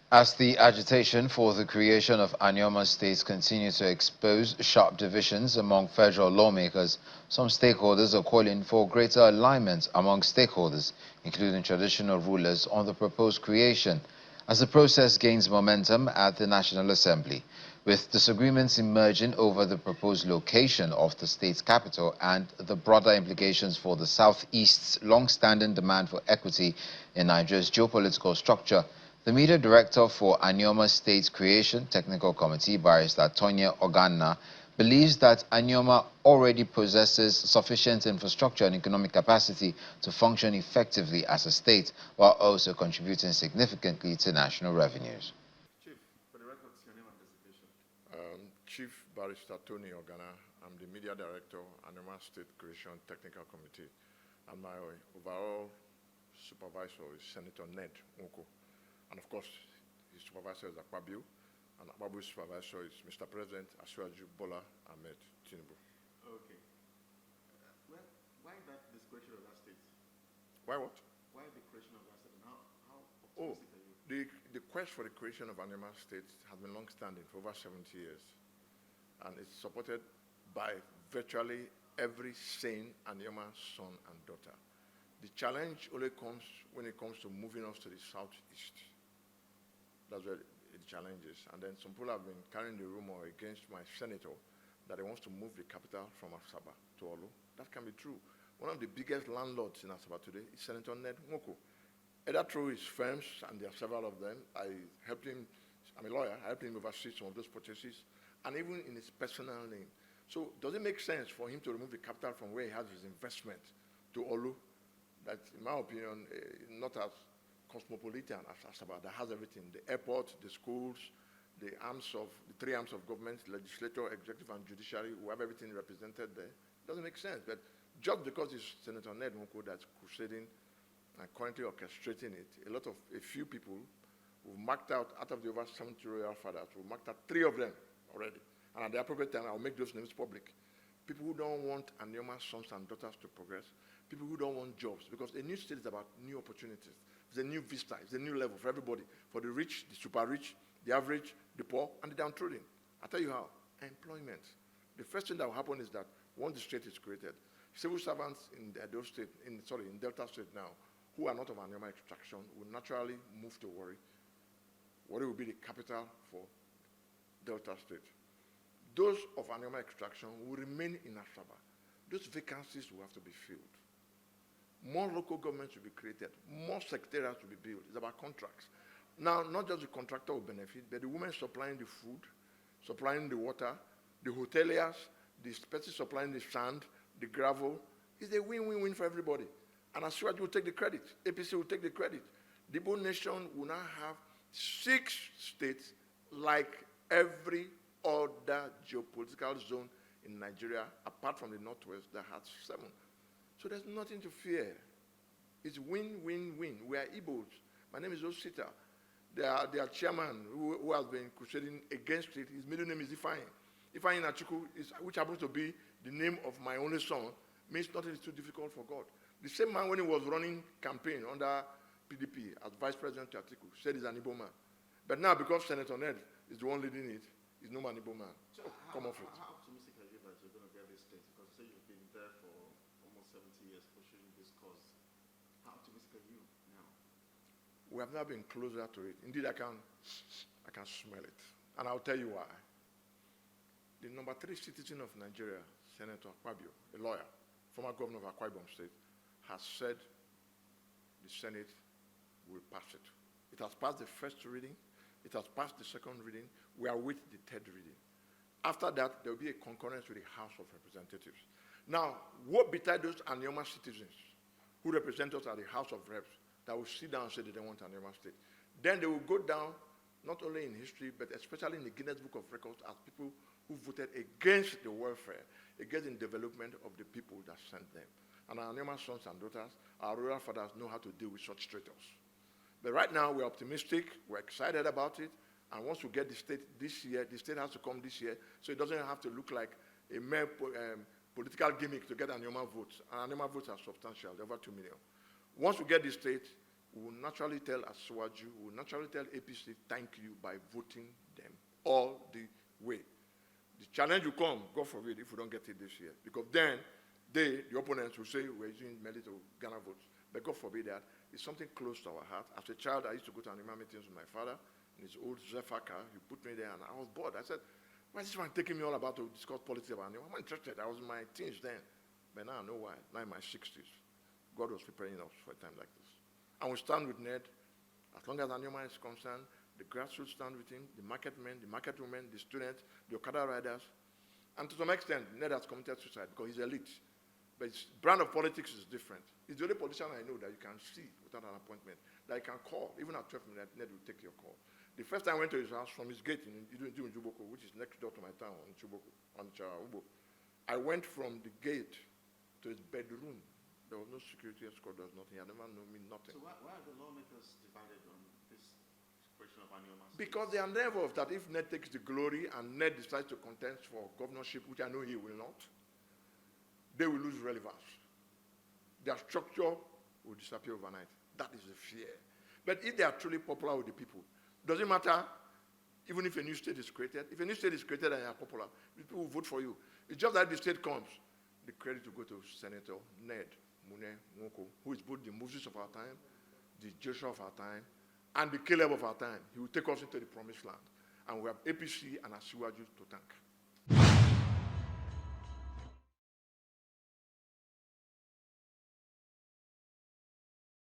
As the agitation for the creation of Anioma states continues to expose sharp divisions among federal lawmakers, some stakeholders are calling for greater alignment among stakeholders, including traditional rulers, on the proposed creation, as the process gains momentum at the National Assembly, with disagreements emerging over the proposed location of the state's capital and the broader implications for the Southeast's long-standing demand for equity in Nigeria's geopolitical structure. The media director for Anioma State's Creation Technical Committee, Barrister Tonya Oganna, believes that Anioma already possesses sufficient infrastructure and economic capacity to function effectively as a state, while also contributing significantly to national revenues. Chief, for the record, your name and designation. Chief Barrister Tony Ogana. I'm the media director, Anioma State Creation Technical Committee, and my overall supervisor is Senator Ned Nwoko. And of course, his supervisor is Akpabio, and Akpabio's supervisor is Mr. President Asiwaju Bola Ahmed Tinubu. Okay. Well, why this creation of that state? Why what? Why the creation of that state? And how optimistic are you? The quest for the creation of Anioma State has been long-standing for over 70 years, and it's supported by virtually every sane Anioma son and daughter. The challenge only comes when it comes to moving us to the southeast. That's where the challenge is. And then some people have been carrying the rumor against my senator that he wants to move the capital from Asaba to Olu. That can be true. One of the biggest landlords in Asaba today is Senator Ned Nwoko. Either through his firms, and there are several of them, I'm a lawyer, I helped him oversee some of those purchases, and even in his personal name. So does it make sense for him to remove the capital from where he has his investment to Olu? That, in my opinion, not as cosmopolitan as Asaba, that has everything: the airport, the schools, the three arms of government, legislature, executive, and judiciary, who have everything represented there. It doesn't make sense. But just because it's Senator Ned Nwoko that's crusading and currently orchestrating it, a few people who've marked out of the over 70 royal fathers, we've marked out 3 of them already. And at the appropriate time, I'll make those names public. People who don't want Anioma's sons and daughters to progress, people who don't want jobs, because a new state is about new opportunities. It's a new vista, it's a new level for everybody, for the rich, the super rich, the average, the poor, and the downtrodden. I'll tell you how. Employment. The first thing that will happen is that once the state is created, civil servants in Edo State, in Delta State now, who are not of Anioma extraction, will naturally move to Warri. Warri will be the capital for Delta State. Those of Anioma extraction will remain in Asaba. Those vacancies will have to be filled. More local governments will be created. More secretariats will be built. It's about contracts. Now, not just the contractor will benefit, but the women supplying the food, supplying the water, the hoteliers, the species supplying the sand, the gravel. It's a win-win-win for everybody. And Asiwaju will take the credit. APC will take the credit. The Igbo nation will now have 6 states like every other geopolitical zone in Nigeria, apart from the Northwest, that has 7. So there's nothing to fear. It's win-win-win. We are Igbos. My name is Osita. Their chairman, who has been crusading against it, his middle name is Ifeanyi. Ifeanyi Nachuku, which happens to be the name of my only son, means nothing is too difficult for God. The same man, when he was running campaign under PDP as Vice President to Atiku, said he's an Igbo man. But now, because Senator Ned is the one leading it, he's no man Igbo man. So come off it. How optimistic are you that you're going to get this state? Because you say you've been there for almost 70 years pushing this cause. How optimistic are you now? We have now been closer to it. Indeed, I can smell it. And I'll tell you why. The number 3 citizen of Nigeria, Senator Akpabio, a lawyer, former governor of Akwa Ibom State, has said the Senate will pass it. It has passed the first reading. It has passed the second reading. We are with the 3rd reading. After that, there will be a concurrence with the House of Representatives. Now, what betide those Anioma citizens who represent us at the House of Reps that will sit down and say they don't want Anioma State? Then they will go down, not only in history, but especially in the Guinness Book of Records as people who voted against the welfare, against the development of the people that sent them. And our Anioma sons and daughters, our rural fathers know how to deal with such traitors. But right now, we're optimistic, we're excited about it, and once we get the state this year, the state has to come this year, so it doesn't have to look like a mere political gimmick to get Anioma votes. And Anioma votes are substantial, they're over 2 million. Once we get the state, we will naturally tell Asiwaju, we will naturally tell APC thank you by voting them all the way. The challenge will come, God forbid, if we don't get it this year. Because then, the opponents will say we're using Melly to Ghana votes. But God forbid that. It's something close to our heart. As a child, I used to go to Anioma meetings with my father in his old Zephyr car. He put me there and I was bored. I said, why is this one taking me all about to discuss politics about Anioma? I'm not interested. I was in my teens then. But now I know why. Now in my 60s. God was preparing us for a time like this. And we stand with Ned. As long as Anioma is concerned, the grassroots stand with him, the market men, the market women, the students, the Okada riders. And to some extent, Ned has committed suicide because he's elite. But his brand of politics is different. He's the only politician I know that you can see without an appointment, that you can call. Even at 12 midnight, Ned will take your call. The first time I went to his house from his gate in Juboko, which is next door to my town on Chuboko, on Ubo, I went from the gate to his bedroom. There was no security escort, there was nothing. He had never known me, nothing. So why are the lawmakers divided on this question of Anioma? Because they are nervous that if Ned takes the glory and Ned decides to contest for governorship, which I know he will not, they will lose relevance. Their structure will disappear overnight. That is the fear. But if they are truly popular with the people, doesn't matter even if a new state is created. If a new state is created and you are popular, people will vote for you. It's just that the state comes. The credit will go to Senator Ned Mune Nwoko, who is both the Moses of our time, the Joshua of our time, and the Caleb of our time. He will take us into the promised land. And we have APC and Asiwaju to thank.